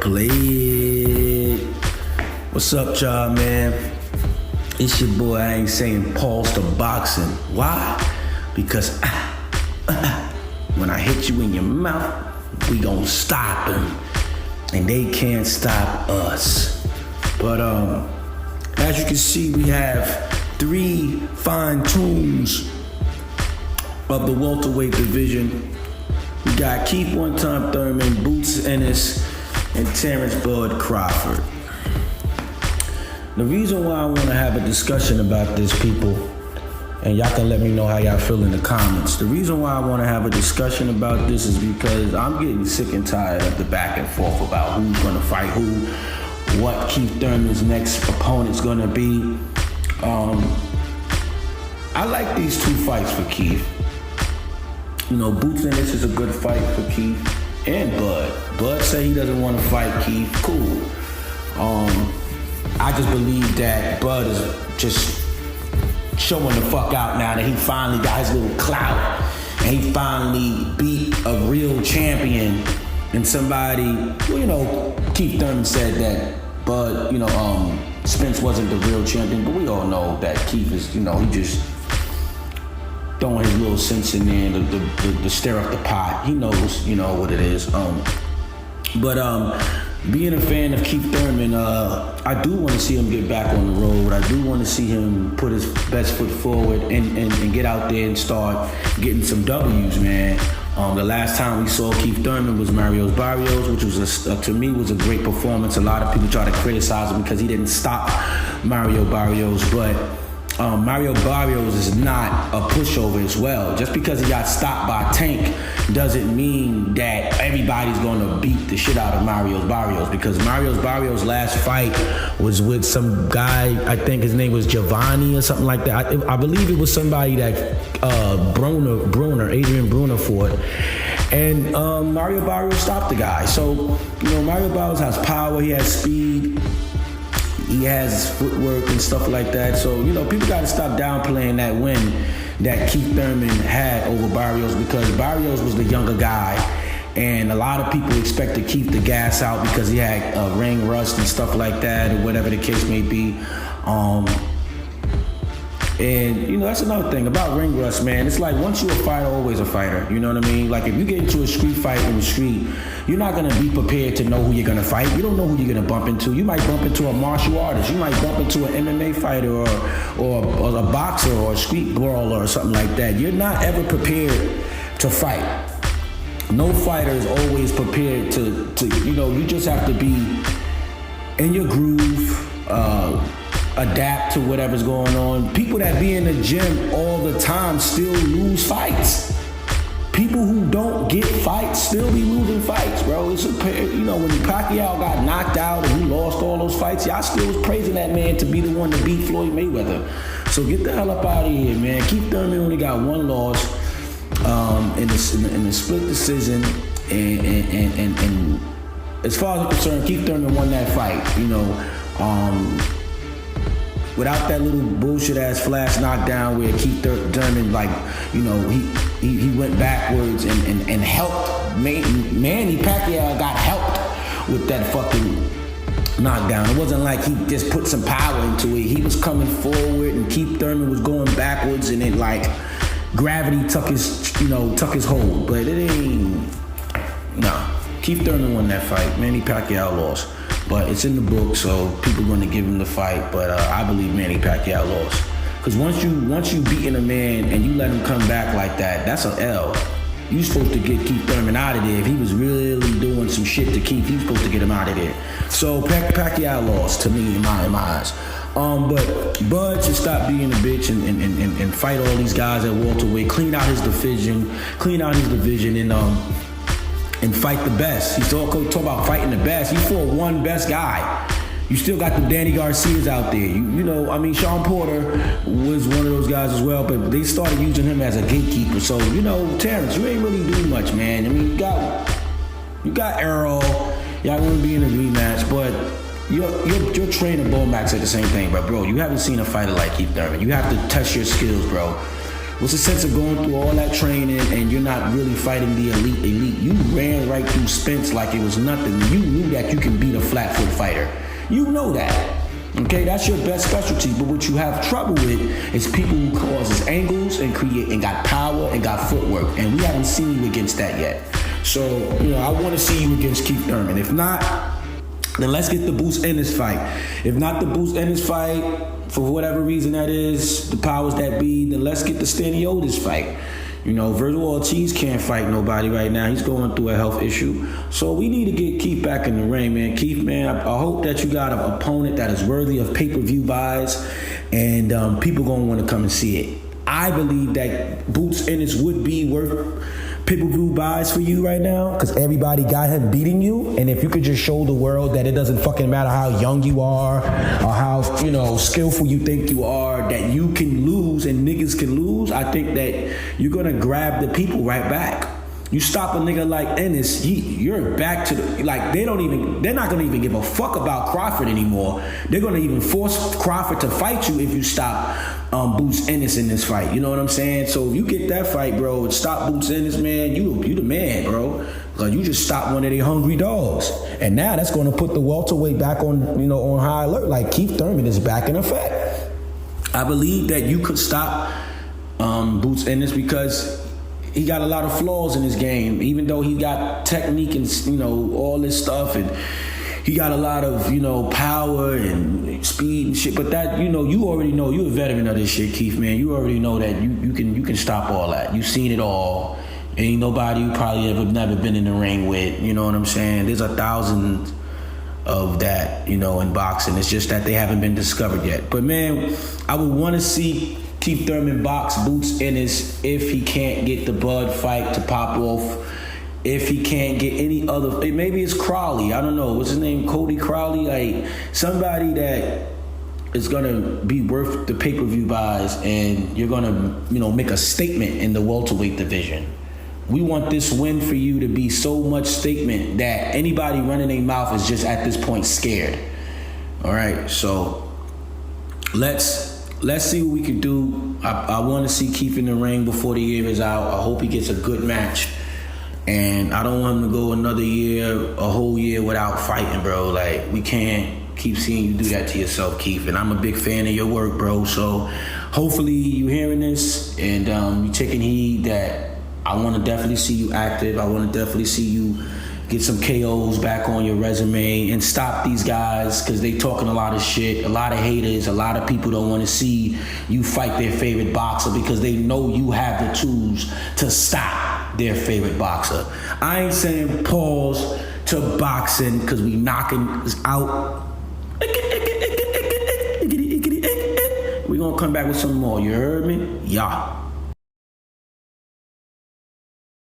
Play it. What's up, y'all, man? It's your boy. I ain't saying pause to boxing. Why? Because when I hit you in your mouth, we gon' stop them, and they can't stop us. But as you can see, we have 3 fine tunes of the welterweight division. We got Keith One-Time Thurman, Boots Ennis, and Terrence Bud Crawford. The reason why I want to have a discussion about this, people, and y'all can let me know how y'all feel in the comments. The reason why I want to have a discussion about this is because I'm getting sick and tired of the back and forth about who's going to fight who, what Keith Thurman's next opponent's going to be. I like these 2 fights for Keith. You know, Boots Ennis is a good fight for Keith and Bud. Bud say he doesn't want to fight Keith. Cool. I just believe that Bud is just showing the fuck out now that he finally got his little clout and he finally beat a real champion and somebody. Well, you know, Keith Thurman said that Bud, Spence wasn't the real champion, but we all know that Keith is, he just throwing his little sense in there to stir up the pot. He knows, what it is. Being a fan of Keith Thurman, I do want to see him get back on the road. I do want to see him put his best foot forward and get out there and start getting some W's, man. The last time we saw Keith Thurman was Mario Barrios, which was to me was a great performance. A lot of people try to criticize him because he didn't stop Mario Barrios, but Mario Barrios is not a pushover as well. Just because he got stopped by Tank doesn't mean that everybody's gonna beat the shit out of Mario Barrios, because Mario Barrios' last fight was with some guy, I think his name was Giovanni or something like that. I believe it was somebody that Adrian Bruner fought. And Mario Barrios stopped the guy. So, Mario Barrios has power, he has speed, he has footwork and stuff like that. So, people got to stop downplaying that win that Keith Thurman had over Barrios, because Barrios was the younger guy. And a lot of people expected Keith to gas out because he had ring rust and stuff like that, or whatever the case may be. And, that's another thing about ring rust, man. It's like once you're a fighter, always a fighter. You know what I mean? Like if you get into a street fight in the street, you're not going to be prepared to know who you're going to fight. You don't know who you're going to bump into. You might bump into a martial artist. You might bump into an MMA fighter or a boxer or a street brawler or something like that. You're not ever prepared to fight. No fighter is always prepared to you just have to be in your groove, adapt to whatever's going on. People that be in the gym all the time still lose fights. People who don't get fights still be losing fights, bro. It's when Pacquiao got knocked out and he lost all those fights, y'all still was praising that man to be the one to beat Floyd Mayweather. So get the hell up out of here, man. Keith Thurman only got 1 loss in the split decision, and as far as I'm concerned, Keith Thurman won that fight. Without that little bullshit ass flash knockdown where Keith Thurman, he went backwards and helped. Manny Pacquiao got helped with that fucking knockdown. It wasn't like he just put some power into it. He was coming forward and Keith Thurman was going backwards, and then gravity took his hold. But it ain't. Nah. Keith Thurman won that fight. Manny Pacquiao lost. But it's in the book, so people are going to give him the fight. But I believe Manny Pacquiao lost. Because once you beating a man and you let him come back like that, that's an L. You supposed to get Keith Thurman out of there. If he was really doing some shit to Keith, you supposed to get him out of there. So Pacquiao lost to me in my eyes. But Bud should stop being a bitch and fight all these guys at welterweight. Clean out his division, and fight the best. He's talk about fighting the best. He fought one best guy. You still got the Danny Garcias out there. Sean Porter was one of those guys as well, but they started using him as a gatekeeper. So, Terrence, you ain't really do much, man. You got Errol. Y'all want to be in a rematch, but your trainer Bo Max said the same thing, bro. You haven't seen a fighter like Keith Thurman. You have to test your skills, bro. What's the sense of going through all that training and you're not really fighting the elite? You ran right through Spence like it was nothing. You knew that you can beat a flat-foot fighter. You know that. Okay, that's your best specialty. But what you have trouble with is people who causes angles and create and got power and got footwork. And we haven't seen you against that yet. So, I want to see you against Keith Thurman. If not, then let's get the Boots Ennis fight. If not the Boots Ennis fight, for whatever reason that is, the powers that be, then let's get the Staniotis fight. Virgil Ortiz can't fight nobody right now. He's going through a health issue. So we need to get Keith back in the ring, man. Keith, man, I hope that you got an opponent that is worthy of pay-per-view buys, and people going to want to come and see it. I believe that Boots Ennis would be worth pay-per-view buys for you right now, because everybody got him beating you. And if you could just show the world that it doesn't fucking matter how young you are or how skillful you think you are, that you can lose and niggas can lose, I think that you're gonna grab the people right back. You stop a nigga like Ennis, you're back to the, like, they're not gonna even give a fuck about Crawford anymore. They're gonna even force Crawford to fight you if you stop Boots Ennis in this fight. You know what I'm saying? So if you get that fight, bro, and stop Boots Ennis, man, you the man, bro. Cause you just stopped one of their hungry dogs. And now that's gonna put the welterweight back on, on high alert. Like, Keith Thurman is back in effect. I believe that you could stop Boots Ennis because he got a lot of flaws in his game, even though he got technique and, all this stuff, and he got a lot of, power and speed and shit. But that, you already know, you're a veteran of this shit, Keith, man. You already know that you can stop all that. You've seen it all. Ain't nobody you probably never been in the ring with, you know what I'm saying? There's 1,000 of that, in boxing. It's just that they haven't been discovered yet. But man, I would want to see Keith Thurman box Boots Ennis if he can't get the Bud fight to pop off. If he can't get any other, maybe it's Crowley. I don't know. What's his name? Cody Crowley? Like, somebody that is going to be worth the pay-per-view buys, and you're going to, make a statement in the welterweight division. We want this win for you to be so much statement that anybody running their mouth is just at this point scared. All right, so let's see what we can do. I want to see Keith in the ring before the year is out. I hope he gets a good match. And I don't want him to go a whole year without fighting, bro. Like, we can't keep seeing you do that to yourself, Keith. And I'm a big fan of your work, bro. So hopefully you hearing this and you taking heed that I want to definitely see you active. I want to definitely see you get some KOs back on your resume and stop these guys because they talking a lot of shit, a lot of haters, a lot of people don't want to see you fight their favorite boxer because they know you have the tools to stop their favorite boxer. I ain't saying pause to boxing because we knocking out. We're going to come back with some more. You heard me? Yeah.